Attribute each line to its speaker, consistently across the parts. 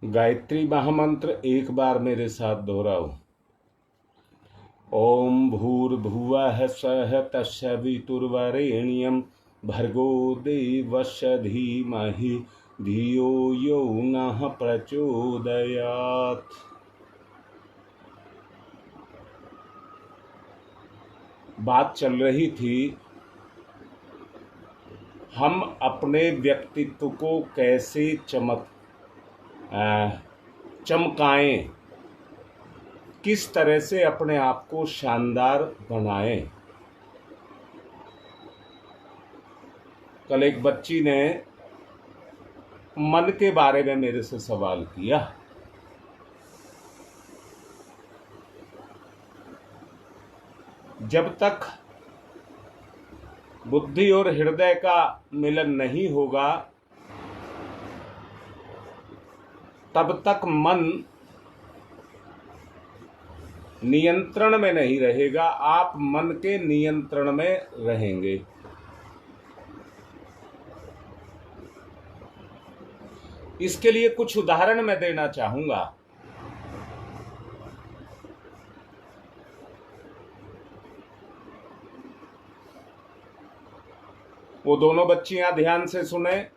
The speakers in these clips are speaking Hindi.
Speaker 1: गायत्री महामंत्र एक बार मेरे साथ दोहराओ। ओम भूर्भुवः स्वः तत्सवितुर्वरेण्यं भर्गो देवस्य धीमहि धियो यो नः प्रचोदयात्। बात चल रही थी हम अपने व्यक्तित्व को कैसे चमकाएं, किस तरह से अपने आप को शानदार बनाएं। कल एक बच्ची ने मन के बारे में मेरे से सवाल किया। जब तक बुद्धि और हृदय का मिलन नहीं होगा तब तक मन नियंत्रण में नहीं रहेगा, आप मन के नियंत्रण में रहेंगे। इसके लिए कुछ उदाहरण मैं देना चाहूंगा। वो दोनों बच्चियां ध्यान से सुने।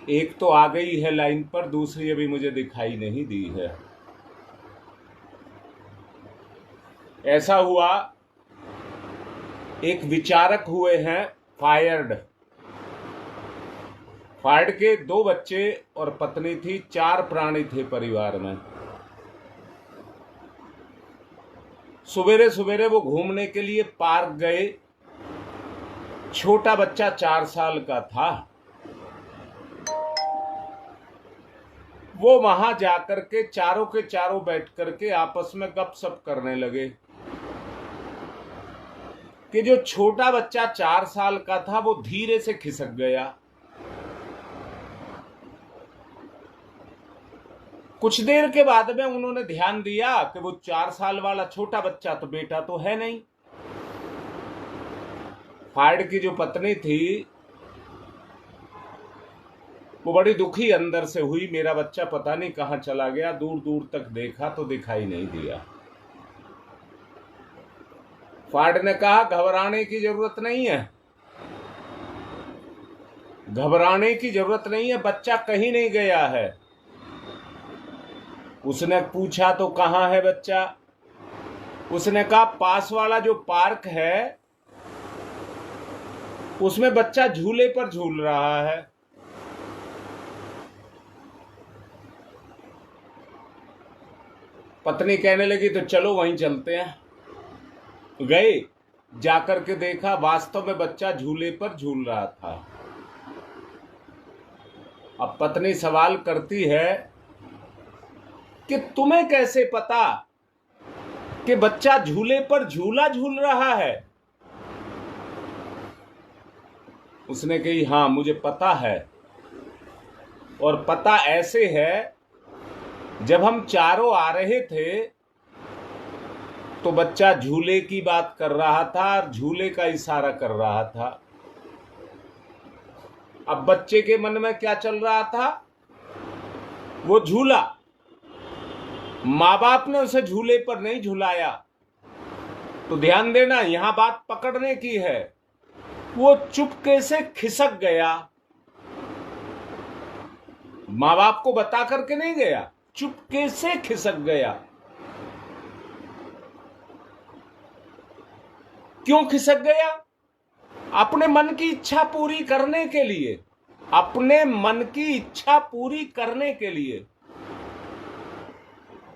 Speaker 1: एक तो आ गई है लाइन पर, दूसरी अभी मुझे दिखाई नहीं दी है। ऐसा हुआ, एक विचारक हुए हैं फायर्ड के 2 बच्चे और पत्नी थी, 4 प्राणी थे परिवार में। सवेरे सवेरे वो घूमने के लिए पार्क गए। छोटा बच्चा 4 साल का था। वो वहां जाकर के चारों के चारों बैठ करके आपस में गपशप करने लगे कि जो छोटा बच्चा 4 साल का था वो धीरे से खिसक गया। कुछ देर के बाद में उन्होंने ध्यान दिया कि वो 4 साल वाला छोटा बच्चा तो बेटा तो है नहीं। फायड़ की जो पत्नी थी वो बड़ी दुखी अंदर से हुई, मेरा बच्चा पता नहीं कहां चला गया। दूर दूर तक देखा तो दिखाई नहीं दिया। फाड़ ने कहा घबराने की जरूरत नहीं है, घबराने की जरूरत नहीं है, बच्चा कहीं नहीं गया है। उसने पूछा तो कहां है बच्चा? उसने कहा पास वाला जो पार्क है उसमें बच्चा झूले पर झूल रहा है। पत्नी कहने लगी तो चलो वहीं चलते हैं। गए, जाकर के देखा वास्तव में बच्चा झूले पर झूल रहा था। अब पत्नी सवाल करती है कि तुम्हें कैसे पता कि बच्चा झूले पर झूला झूल रहा है? उसने कही हां मुझे पता है, और पता ऐसे है जब हम चारों आ रहे थे तो बच्चा झूले की बात कर रहा था और झूले का इशारा कर रहा था। अब बच्चे के मन में क्या चल रहा था? वो झूला। मां बाप ने उसे झूले पर नहीं झुलाया। तो ध्यान देना, यहां बात पकड़ने की है। वो चुपके से खिसक गया, मां बाप को बता करके नहीं गया, चुपके से खिसक गया। क्यों खिसक गया? अपने मन की इच्छा पूरी करने के लिए, अपने मन की इच्छा पूरी करने के लिए।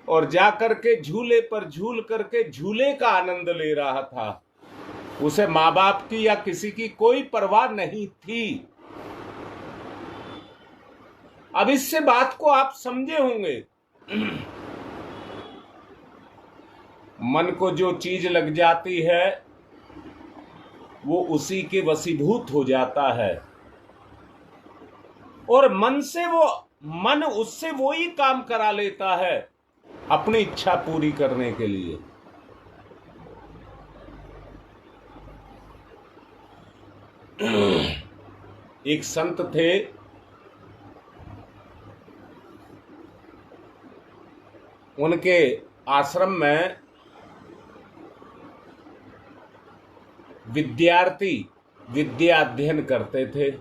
Speaker 1: और जाकर के झूले पर झूल करके झूले का आनंद ले रहा था। उसे मां बाप की या किसी की कोई परवाह नहीं थी। अब इससे बात को आप समझे होंगे। मन को जो चीज लग जाती है वो उसी के वशीभूत हो जाता है, और मन उससे वो ही काम करा लेता है अपनी इच्छा पूरी करने के लिए। एक संत थे, उनके आश्रम में विद्यार्थी विद्या अध्ययन करते थे,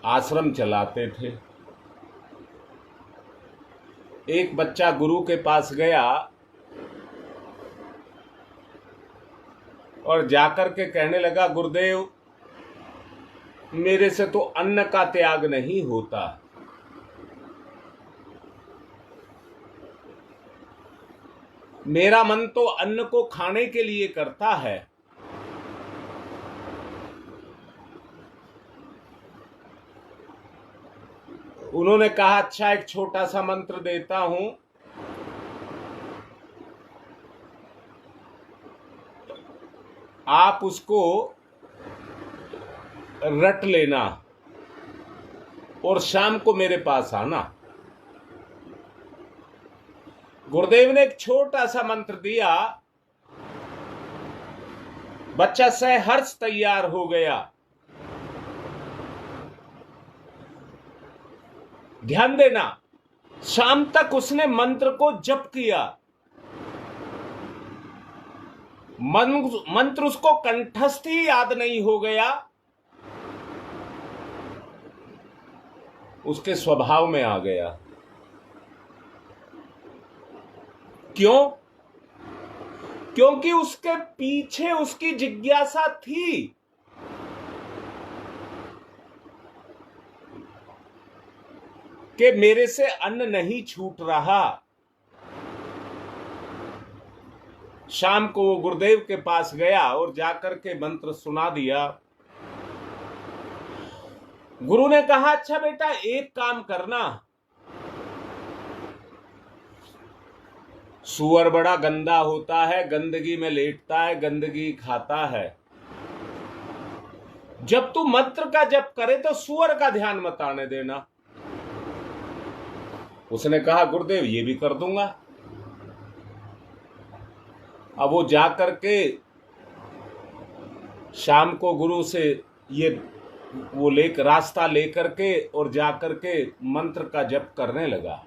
Speaker 1: आश्रम चलाते थे। एक बच्चा गुरु के पास गया और जाकर के कहने लगा, गुरुदेव, मेरे से तो अन्न का त्याग नहीं होता। मेरा मन तो अन्न को खाने के लिए करता है। उन्होंने कहा, अच्छा, एक छोटा सा मंत्र देता हूं, आप उसको रट लेना और शाम को मेरे पास आना। गुरुदेव ने एक छोटा सा मंत्र दिया, बच्चा सहर्ष तैयार हो गया। ध्यान देना, शाम तक उसने मंत्र को जप किया। मंत्र उसको कंठस्थ ही याद नहीं हो गया, उसके स्वभाव में आ गया। क्यों? क्योंकि उसके पीछे उसकी जिज्ञासा थी। कि मेरे से अन्न नहीं छूट रहा। शाम को वो गुरुदेव के पास गया और जाकर के मंत्र सुना दिया। गुरु ने कहा, अच्छा बेटा, एक काम करना, सूअर बड़ा गंदा होता है, गंदगी में लेटता है, गंदगी खाता है। जब तू मंत्र का जप करे तो सूअर का ध्यान मत आने देना। उसने कहा, गुरुदेव, ये भी कर दूंगा। अब वो जाकर के शाम को गुरु से वो रास्ता लेकर के और जाकर के मंत्र का जप करने लगा।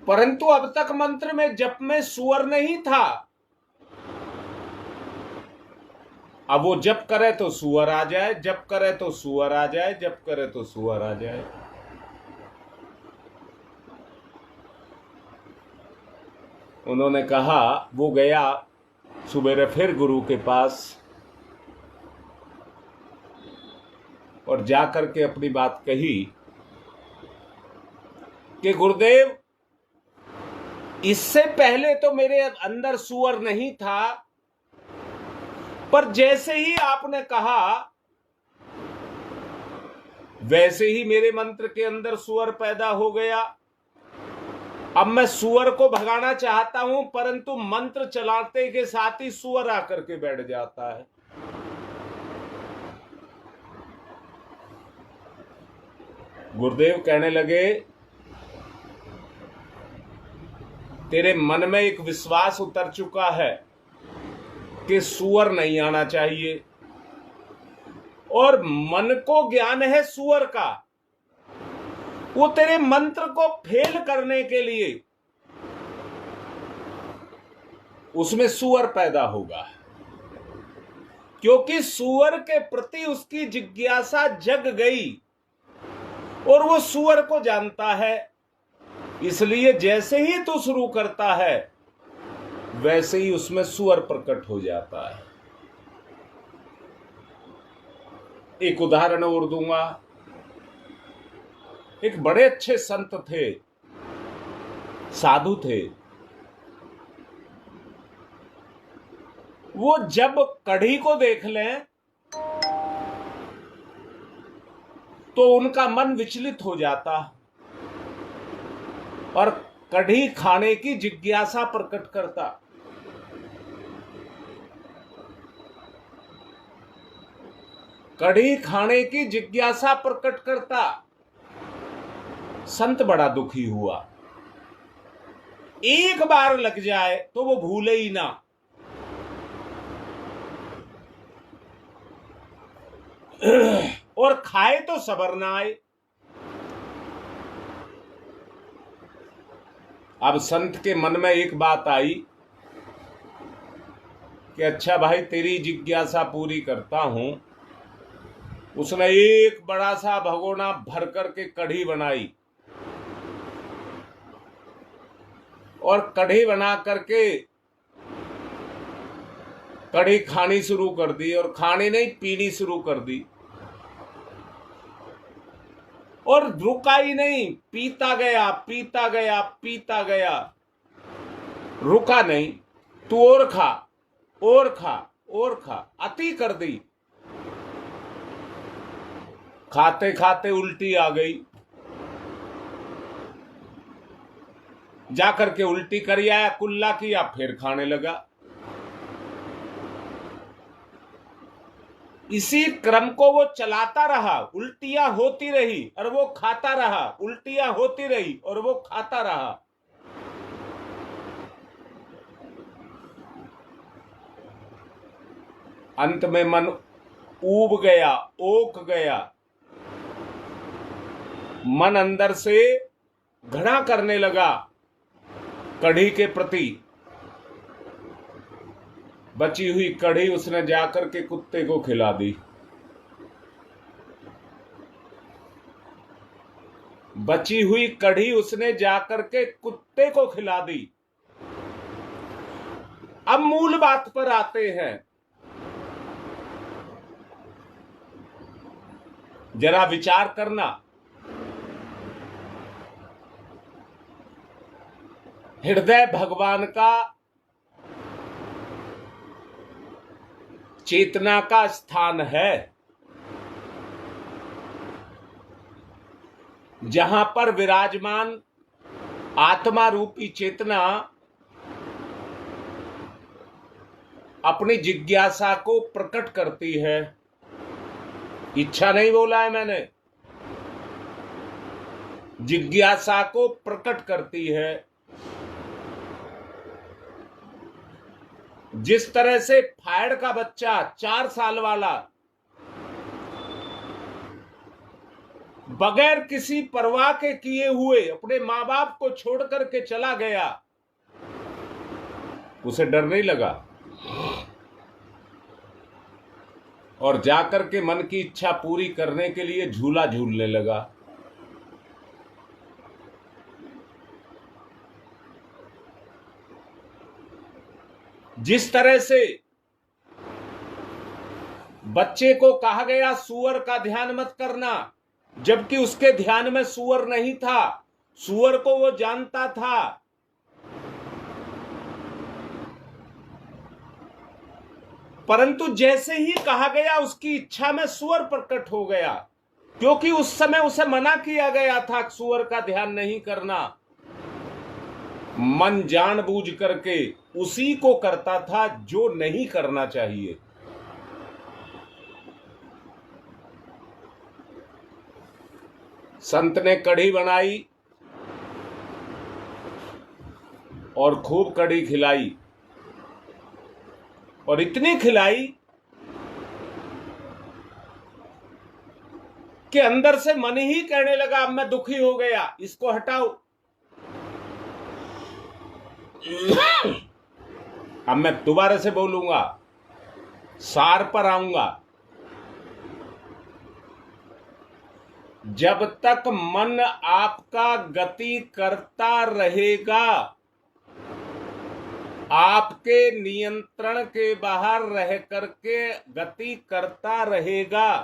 Speaker 1: परंतु अब तक मंत्र में जप में सूअर नहीं था। अब वो जप करे तो सूअर आ जाए, जप करे तो सूअर आ जाए, जप करे तो सूअर आ जाए। उन्होंने कहा, वो गया सुबेरे फिर गुरु के पास और जाकर के अपनी बात कही कि गुरुदेव, इससे पहले तो मेरे अंदर सूअर नहीं था, पर जैसे ही आपने कहा वैसे ही मेरे मंत्र के अंदर सूअर पैदा हो गया। अब मैं सूअर को भगाना चाहता हूं, परंतु मंत्र चलाते के साथ ही सूअर आकर के बैठ जाता है। गुरुदेव कहने लगे, तेरे मन में एक विश्वास उतर चुका है कि सूअर नहीं आना चाहिए, और मन को ज्ञान है सूअर का। वो तेरे मंत्र को फेल करने के लिए उसमें सूअर पैदा होगा, क्योंकि सूअर के प्रति उसकी जिज्ञासा जग गई और वो सूअर को जानता है। इसलिए जैसे ही तू शुरू करता है वैसे ही उसमें सूअर प्रकट हो जाता है। एक उदाहरण और दूंगा। एक बड़े अच्छे संत थे, साधु थे। वो जब कढ़ी को देख लें तो उनका मन विचलित हो जाता और कढ़ी खाने की जिज्ञासा प्रकट करता। कढ़ी खाने की जिज्ञासा प्रकट करता। संत बड़ा दुखी हुआ। एक बार लग जाए तो वो भूले ही ना। और खाए तो सबर ना आए। अब संत के मन में एक बात आई कि अच्छा भाई, तेरी जिज्ञासा पूरी करता हूं। उसने एक बड़ा सा भगोना भर करके कढ़ी बनाई और कढ़ी बना करके कढ़ी खानी शुरू कर दी, और खानी नहीं, पीनी शुरू कर दी, और रुका ही नहीं, पीता गया पीता गया पीता गया, रुका नहीं। तू और खा और खा और खा, अति कर दी। खाते खाते उल्टी आ गई, जाकर के उल्टी कर आया, कुल्ला किया, फिर खाने लगा। इसी क्रम को वो चलाता रहा, उल्टियां होती रही और वो खाता रहा, उल्टियां होती रही और वो खाता रहा। अंत में मन ऊब गया, ओक गया। मन अंदर से घृणा करने लगा कढ़ी के प्रति। बची हुई कढ़ी उसने जाकर के कुत्ते को खिला दी। बची हुई कढ़ी उसने जाकर के कुत्ते को खिला दी। अब मूल बात पर आते हैं। जरा विचार करना, हृदय भगवान का, चेतना का स्थान है, जहां पर विराजमान आत्मा रूपी चेतना अपनी जिज्ञासा को प्रकट करती है। इच्छा नहीं बोला है मैंने, जिज्ञासा को प्रकट करती है। जिस तरह से फायड़ का बच्चा 4 साल वाला बगैर किसी परवाह के किए हुए अपने मां बाप को छोड़ करके चला गया, उसे डर नहीं लगा और जाकर के मन की इच्छा पूरी करने के लिए झूला झूलने लगा। जिस तरह से बच्चे को कहा गया सूअर का ध्यान मत करना, जबकि उसके ध्यान में सूअर नहीं था, सूअर को वो जानता था। परंतु जैसे ही कहा गया उसकी इच्छा में सूअर प्रकट हो गया, क्योंकि उस समय उसे मना किया गया था सूअर का ध्यान नहीं करना। मन जानबूझ करके उसी को करता था जो नहीं करना चाहिए। संत ने कढ़ी बनाई और खूब कढ़ी खिलाई, और इतनी खिलाई कि अंदर से मन ही कहने लगा, अब मैं दुखी हो गया, इसको हटाओ। अब मैं दोबारा से बोलूंगा, सार पर आऊंगा। जब तक मन आपका गति करता रहेगा, आपके नियंत्रण के बाहर रह करके गति करता रहेगा,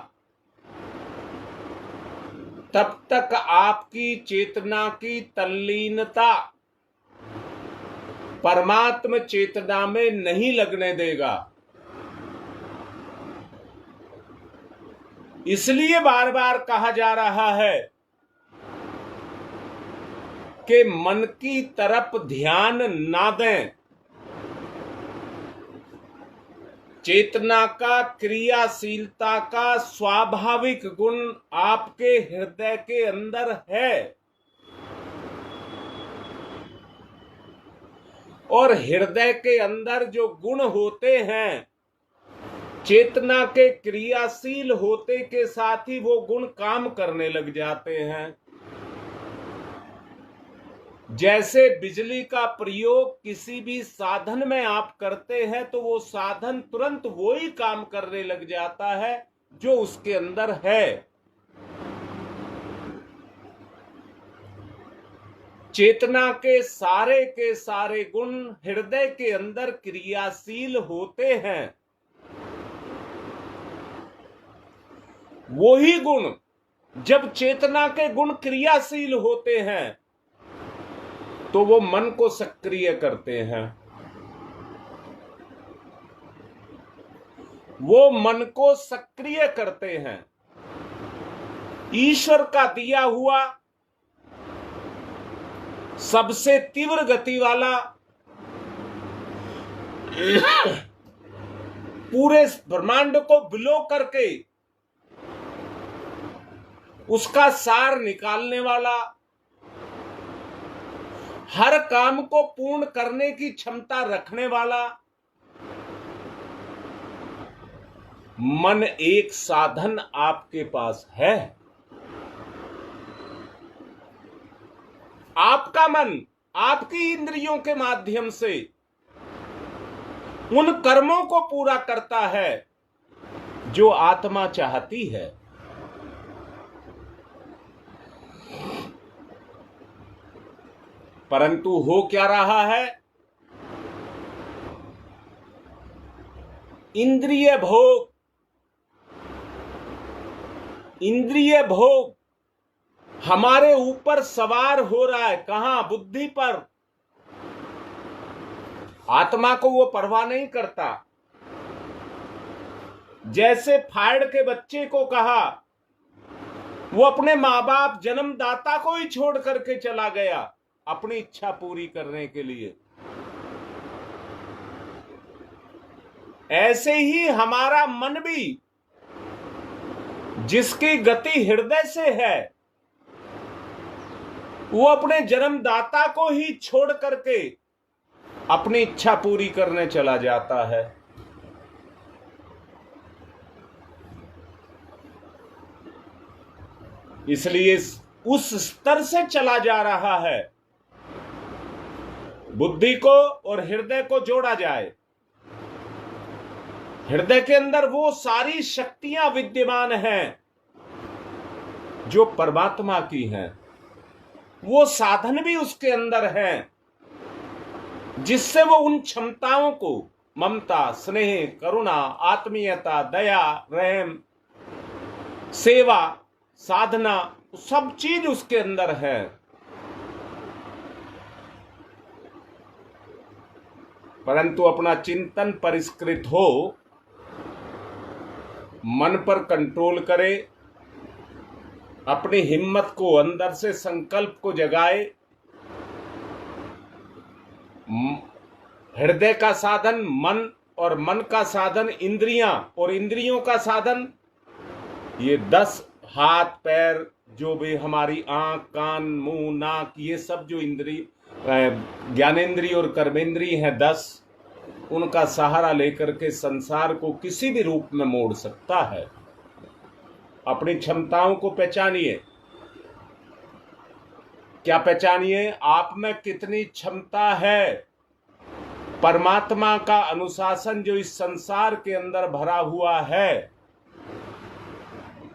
Speaker 1: तब तक आपकी चेतना की तल्लीनता परमात्म चेतना में नहीं लगने देगा। इसलिए बार बार कहा जा रहा है कि मन की तरफ ध्यान ना दें। चेतना का, क्रियाशीलता का स्वाभाविक गुण आपके हृदय के अंदर है, और हृदय के अंदर जो गुण होते हैं, चेतना के क्रियाशील होते के साथ ही वो गुण काम करने लग जाते हैं। जैसे बिजली का प्रयोग किसी भी साधन में आप करते हैं तो वो साधन तुरंत वो ही काम करने लग जाता है जो उसके अंदर है। चेतना के सारे गुण हृदय के अंदर क्रियाशील होते हैं। वही गुण, जब चेतना के गुण क्रियाशील होते हैं तो वो मन को सक्रिय करते हैं। वो मन को सक्रिय करते हैं। ईश्वर का दिया हुआ सबसे तीव्र गति वाला, पूरे ब्रह्मांड को बिलो करके उसका सार निकालने वाला, हर काम को पूर्ण करने की क्षमता रखने वाला मन एक साधन आपके पास है। आपका मन आपकी इंद्रियों के माध्यम से उन कर्मों को पूरा करता है जो आत्मा चाहती है। परंतु हो क्या रहा है? इंद्रिय भोग हमारे ऊपर सवार हो रहा है। कहां? बुद्धि पर। आत्मा को वो परवाह नहीं करता। जैसे फाड़ के बच्चे को कहा, वो अपने मां बाप जन्मदाता को ही छोड़ करके चला गया अपनी इच्छा पूरी करने के लिए। ऐसे ही हमारा मन भी, जिसकी गति हृदय से है, वो अपने जन्मदाता को ही छोड़ करके अपनी इच्छा पूरी करने चला जाता है। इसलिए उस स्तर से चला जा रहा है। बुद्धि को और हृदय को जोड़ा जाए। हृदय के अंदर वो सारी शक्तियां विद्यमान हैं जो परमात्मा की हैं। वो साधन भी उसके अंदर हैं जिससे वो उन क्षमताओं को, ममता, स्नेह, करुणा, आत्मीयता, दया, रहम, सेवा, साधना, सब चीज उसके अंदर है। परंतु अपना चिंतन परिष्कृत हो, मन पर कंट्रोल करे, अपनी हिम्मत को, अंदर से संकल्प को जगाए। हृदय का साधन मन, और मन का साधन इंद्रियां, और इंद्रियों का साधन ये 10 हाथ पैर, जो भी हमारी आंख, कान, मुंह, नाक, ये सब जो इंद्रिय, ज्ञानेंद्रिय और कर्मेंद्रिय हैं 10, उनका सहारा लेकर के संसार को किसी भी रूप में मोड़ सकता है। अपनी क्षमताओं को पहचानिए। क्या पहचानिए? आप में कितनी क्षमता है। परमात्मा का अनुशासन जो इस संसार के अंदर भरा हुआ है।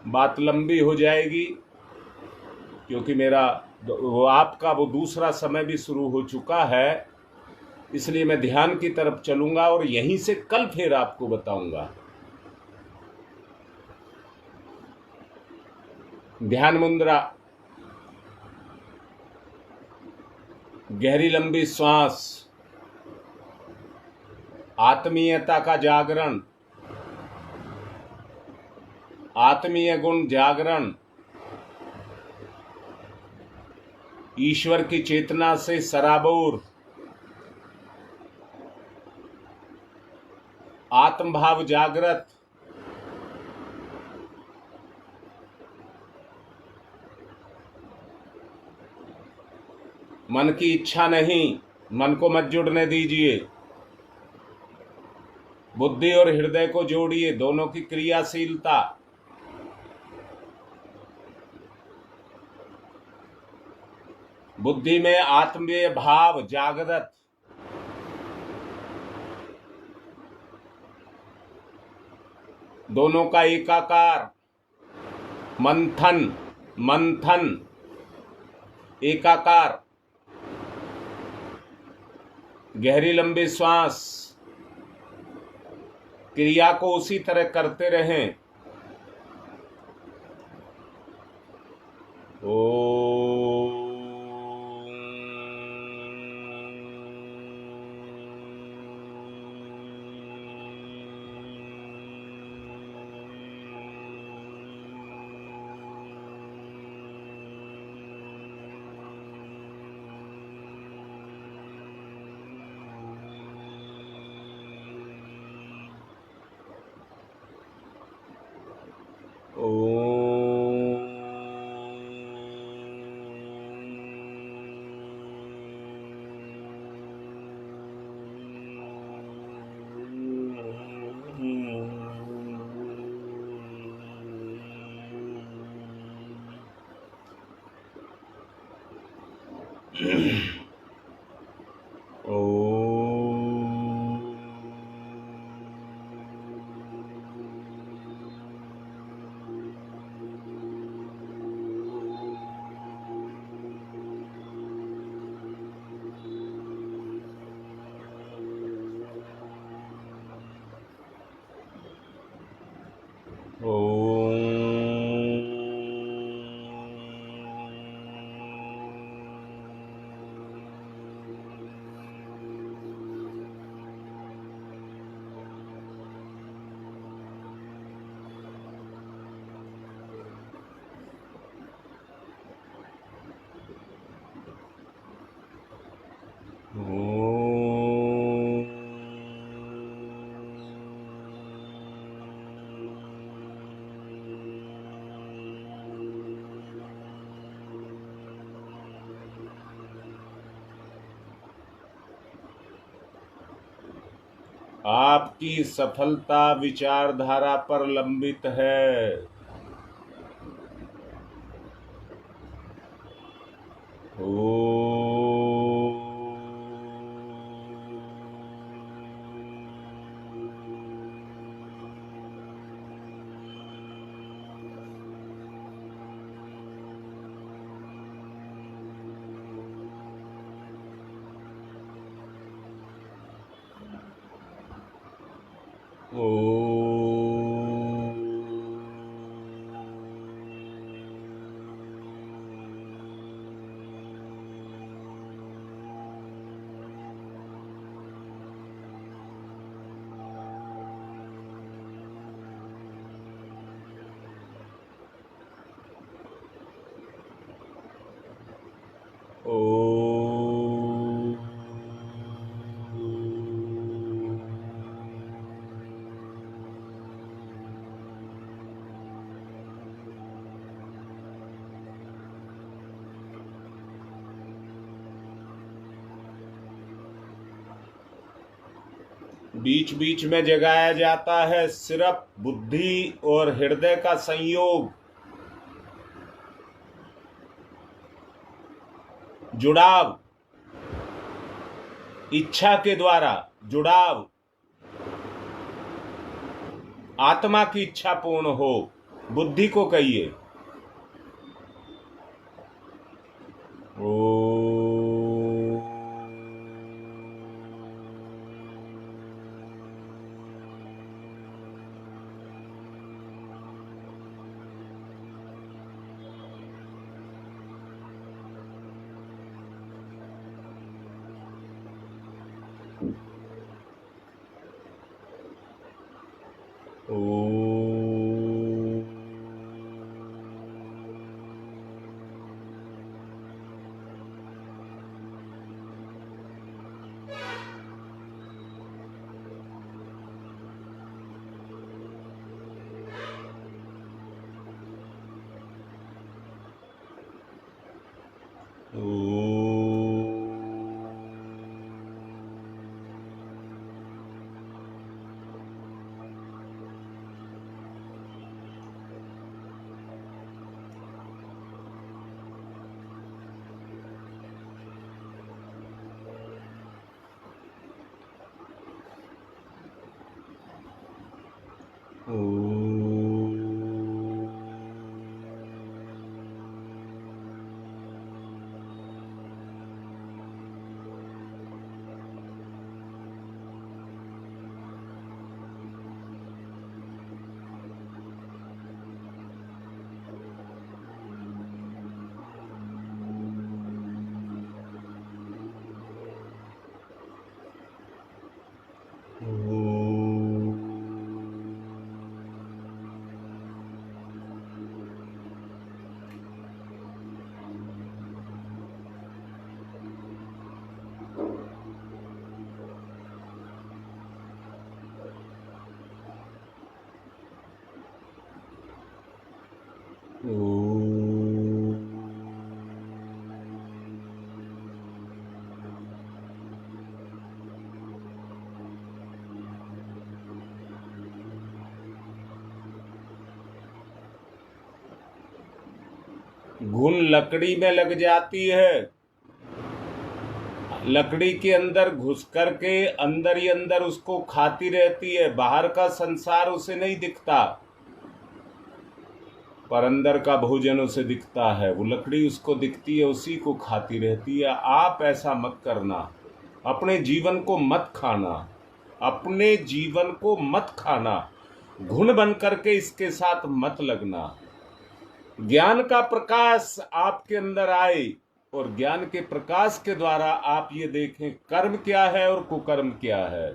Speaker 1: बात लंबी हो जाएगी क्योंकि मेरा आपका वो दूसरा समय भी शुरू हो चुका है, इसलिए मैं ध्यान की तरफ चलूंगा और यहीं से कल फिर आपको बताऊंगा। ध्यान मुद्रा, गहरी लंबी श्वास, आत्मीयता का जागरण, आत्मीय गुण जागरण, ईश्वर की चेतना से सराबोर, आत्मभाव जागृत, मन की इच्छा नहीं, मन को मत जुड़ने दीजिए। बुद्धि और हृदय को जोड़िए, दोनों की क्रियाशीलता। बुद्धि में आत्मीय भाव जागृत, दोनों का एकाकार, मंथन मंथन एकाकार, गहरी लंबी श्वास, क्रिया को उसी तरह करते रहें। आपकी सफलता विचारधारा पर लंबित है। बीच बीच में जगाया जाता है सिर्फ बुद्धि और हृदय का संयोग, जुड़ाव, इच्छा के द्वारा जुड़ाव, आत्मा की इच्छा पूर्ण हो, बुद्धि को कहिए। ओम। घुन लकड़ी में लग जाती है, लकड़ी के अंदर घुस करके अंदर ही अंदर उसको खाती रहती है। बाहर का संसार उसे नहीं दिखता, पर अंदर का भोजन उसे दिखता है। वो लकड़ी उसको दिखती है, उसी को खाती रहती है। आप ऐसा मत करना, अपने जीवन को मत खाना, अपने जीवन को मत खाना। घुन बन करके इसके साथ मत लगना। ज्ञान का प्रकाश आपके अंदर आए और ज्ञान के प्रकाश के द्वारा आप ये देखें कर्म क्या है और कुकर्म क्या है।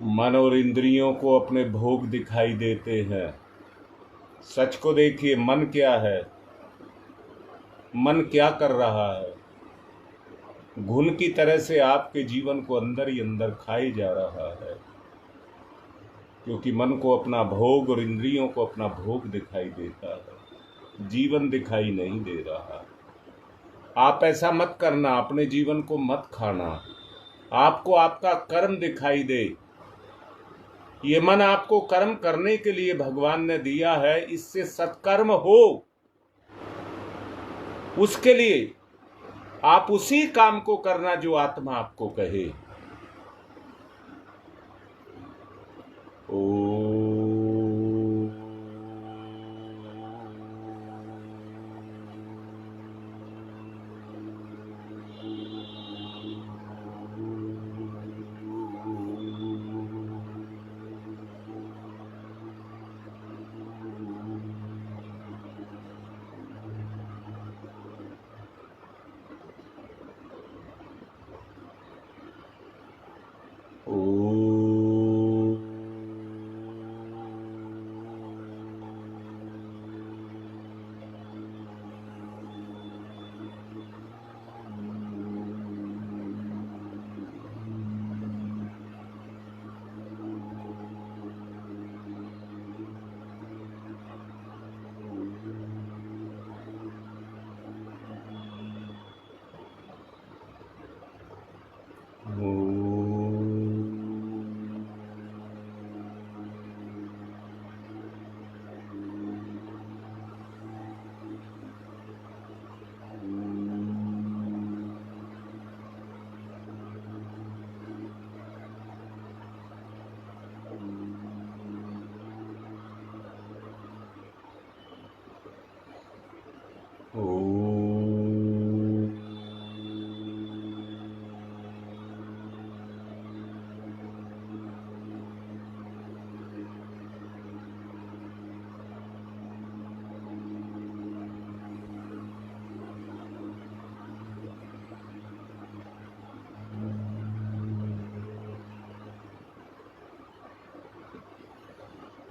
Speaker 1: मन और इंद्रियों को अपने भोग दिखाई देते हैं। सच को देखिए, मन क्या है, मन क्या कर रहा है। घुन की तरह से आपके जीवन को अंदर ही अंदर खाई जा रहा है, क्योंकि मन को अपना भोग और इंद्रियों को अपना भोग दिखाई देता है, जीवन दिखाई नहीं दे रहा। आप ऐसा मत करना, अपने जीवन को मत खाना। आपको आपका कर्म दिखाई दे। ये मन आपको कर्म करने के लिए भगवान ने दिया है, इससे सत्कर्म हो, उसके लिए आप उसी काम को करना जो आत्मा आपको कहे। ओ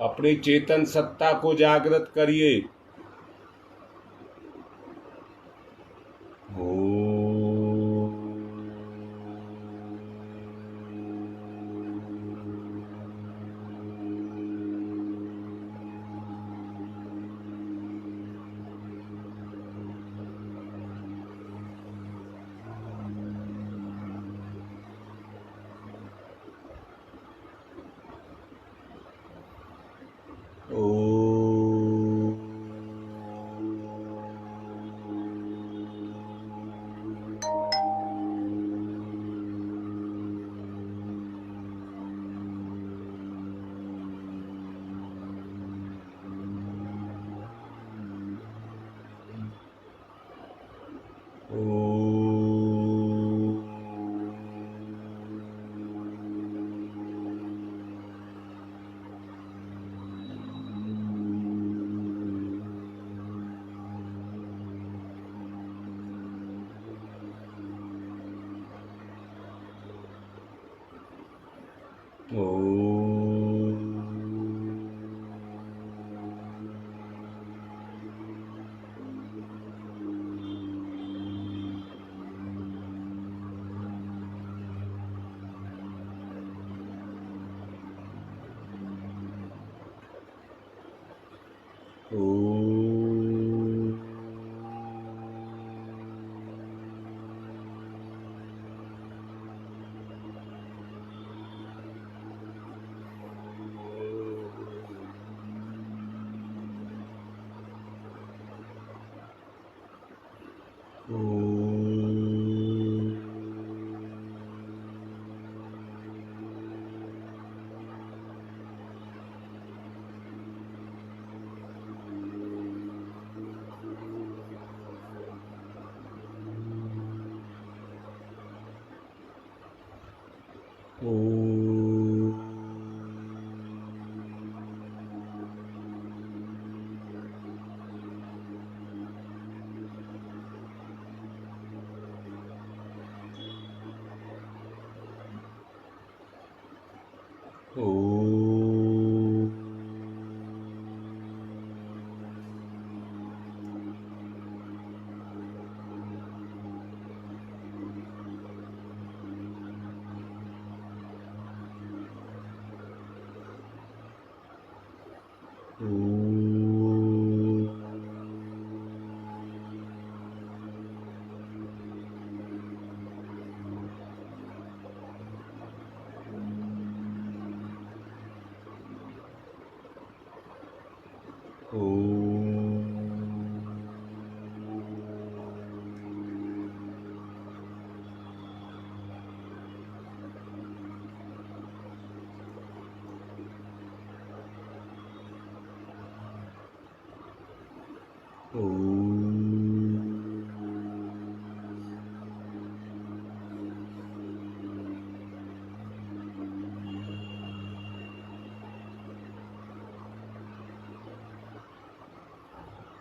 Speaker 1: अपनी चेतन सत्ता को जागृत करिए।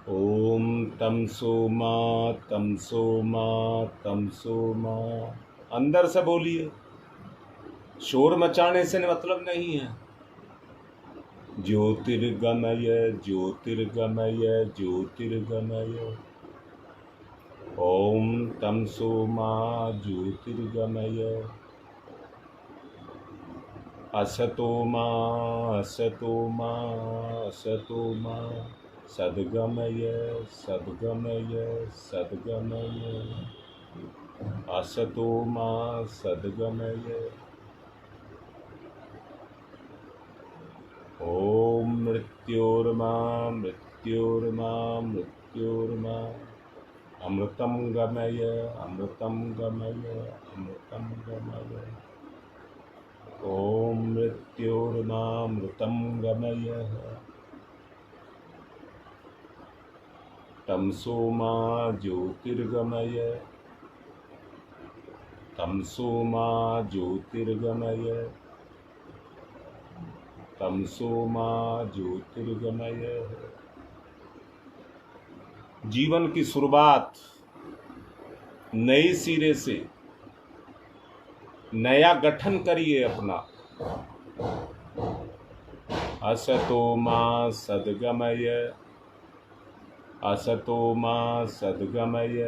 Speaker 1: ओम तमसो मा तमसो मा तमसो मा। अंदर से बोलिए, शोर मचाने से मतलब नहीं है। ज्योतिर्गमय ज्योतिर्गमय ज्योतिर्गमय। ओम तमसो मा ज्योतिर्गमय। असतो मा असतो मा असतो मा। सद्गमय सद्गमय सद्गमय। असतो मा सद्गमय। ओम मृत्योर्मा मृत्योर्मा मृत्योर्मा। अमृतं गमय अमृतं गमय अमृतं गमय। ओम मृत्योर्मा मृतं गमय। तमसो मा ज्योतिर्गमय तमसो मा ज्योतिर्गमय तमसो मा ज्योतिर्गमय। जीवन की शुरुआत नए सिरे से, नया गठन करिए अपना। असतो मा सद्गमय, असतो मा सद्गमय,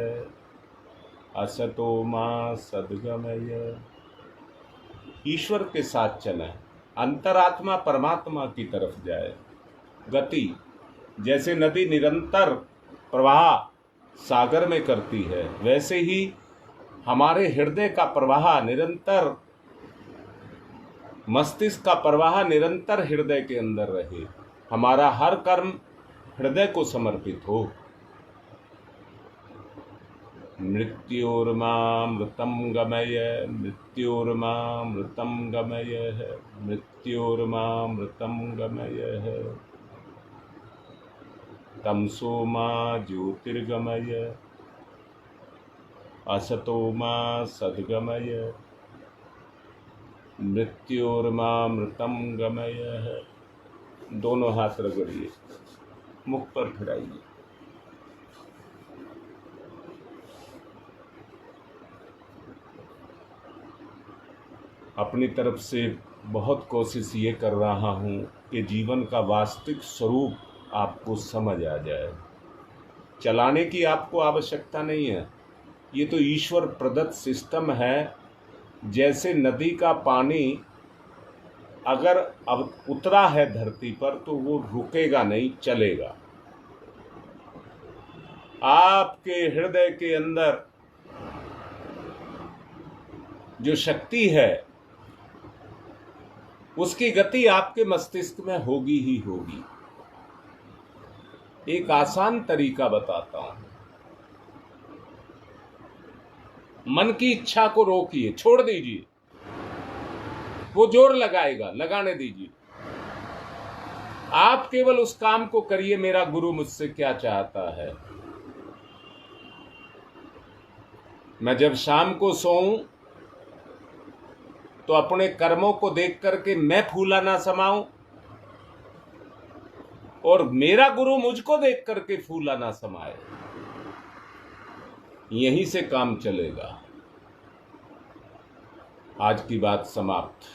Speaker 1: असतो मा सद्गमय। ईश्वर के साथ चलें, अंतरात्मा परमात्मा की तरफ जाए। गति जैसे नदी निरंतर प्रवाह सागर में करती है, वैसे ही हमारे हृदय का प्रवाह निरंतर, मस्तिष्क का प्रवाह निरंतर हृदय के अंदर रहे। हमारा हर कर्म हृदय को समर्पित हो। मृत्योर्मामृतं गमय, मृत्योर्मामृतं गमय, मृत्योर्मामृतं गमय, तमसो मा ज्योतिर्गमय, असतो मा सद्गमय, मृत्योर्मामृतं गमय। दोनों हाथ रगड़िए, मुख पर फिराइए। अपनी तरफ से बहुत कोशिश ये कर रहा हूँ कि जीवन का वास्तविक स्वरूप आपको समझ आ जाए। चलाने की आपको आवश्यकता नहीं है, ये तो ईश्वर प्रदत्त सिस्टम है। जैसे नदी का पानी अगर अब उतरा है धरती पर तो वो रुकेगा नहीं, चलेगा। आपके हृदय के अंदर जो शक्ति है उसकी गति आपके मस्तिष्क में होगी ही होगी। एक आसान तरीका बताता हूं। मन की इच्छा को रोकिए, छोड़ दीजिए, वो जोर लगाएगा, लगाने दीजिए। आप केवल उस काम को करिए, मेरा गुरु मुझसे क्या चाहता है। मैं जब शाम को सोऊं तो अपने कर्मों को देख करके मैं फूला ना समाऊं और मेरा गुरु मुझको देख करके फूला ना समाए। यहीं से काम चलेगा। आज की बात समाप्त।